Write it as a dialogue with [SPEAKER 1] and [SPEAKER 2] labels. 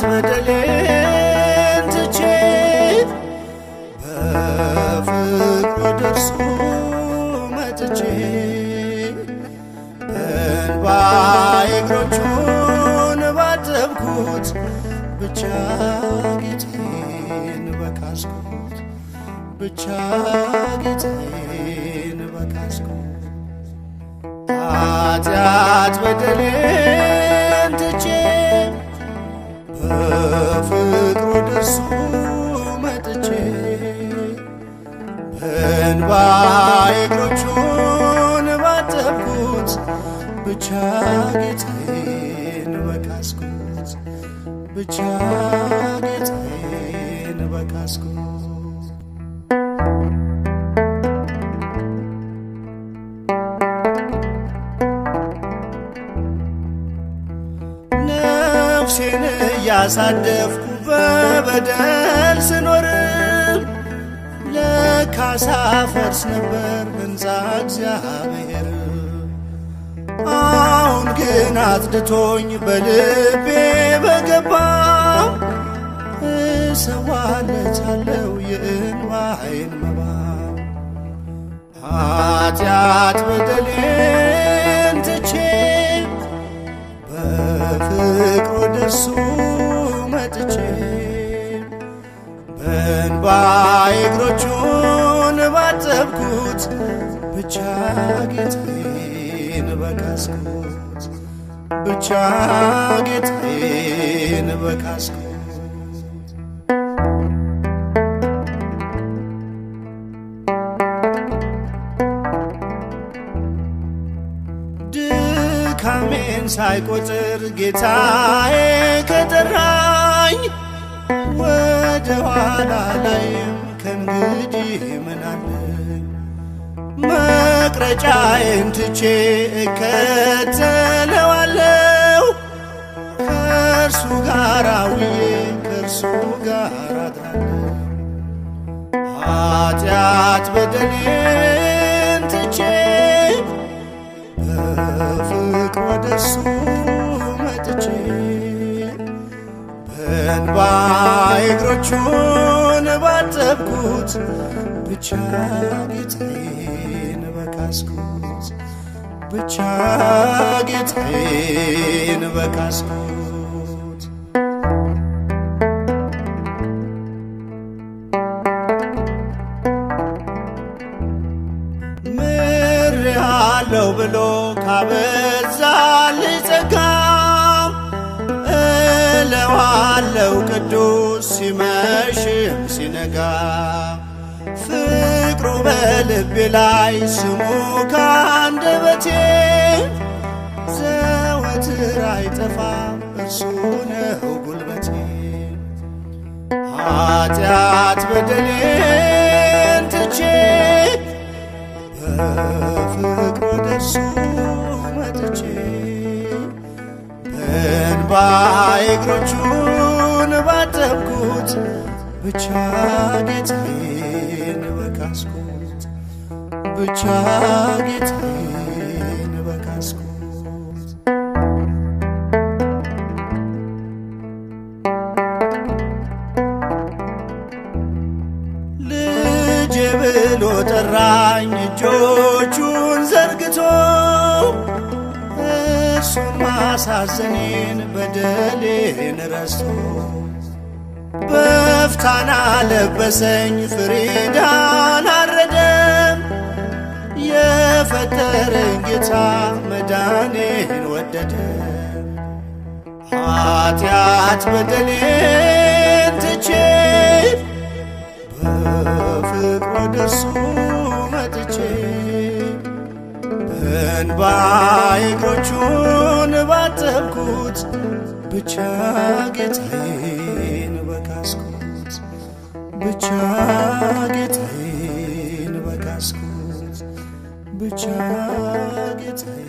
[SPEAKER 1] ኃጢአት በደሌን ትቼ በፍቅሩ ደርሶ መጥቼ በእንባዬ እግሮቹን ባጠብኩት ብቻ ጌታዬን በካስኩት ብቻ ጌታዬን በካስኩት ኃጢአት በደሌን ትቼ በፍቅሩ ደርሶ መጥቼ በእንባዬ እግሮቹን ባጠብኩት ብቻ ጌታዬን በካስኩት ብቻ ጌታዬን በካስኩት ነፍሴን እያሳደፍኩ በበደል ስኖርም ለካሳ ፈርስ ነበር ሕንፃ እግዚአብሔር አሁን ግን አጽድቶኝ በልቤ በገባ እሰዋለታለሁ የእንባዬን መባ ኃጢአት በደሌን ትቼ በፍቅሩ ደርሶ መጥቼ በእንባዬ እግሮቹን ባጠብኩት ብቻ ጌታዬን በካስኩት ብቻ ጌታዬን በካስኩት ድካሜን ሳይቆጥር ጌታዬ ከጠራኝ ወደ ኋላ ላይም ከእንግዲህ ምን አለኝ መቅረጫዬን ትቼ እከተለዋለሁ ከእርሱ ጋር ውዬ ከእርሱ ጋር አድራለሁ ኃጢአት በደሌን ትቼ በፍቅሩ ደርሶ መጥቼ በእንባዬ እግሮቹን ባጠብኩት ብቻ ጌታዬን በካስኩት ብቻ ጌታዬን በካስኩት ምሬሃለሁ ብሎ ካበዛልኝ ጸጋ እለዋለሁ ቅዱስ ሲመሽም ሲነጋ ፍቅሩ በልቤ ላይ ስሙ ካንደበቴ ዘወትር አይጠፋም እርሱ ነው ጉልበቴ ኃጢአት በደሌን ትቼ በፍቅሩ ደርሶ መጥቼ በእንባዬ እግሮቹን ባጠብኩት ብቻ ጌታዬን በካስኩት ብቻ ጌታዬን በካስኩት ልጄ ብሎ ጠራኝ እጆቹን ዘርግቶ እርሱን ማሳዘኔን በደሌን ረስቶ በፍታና ለበሰኝ ፍሪዳን አረደም የፈጠረኝ ጌታ መዳኔን ወደደ ኃጢአት በደሌን ትቼ በፍቅሩ ደርሶ መጥቼ በእንባዬ እግሮቹን ባጠብኩት ብቻ ጌታዬን በካስኩት ብቻ ጌታዬን በካስኩት ብቻ ጌታዬ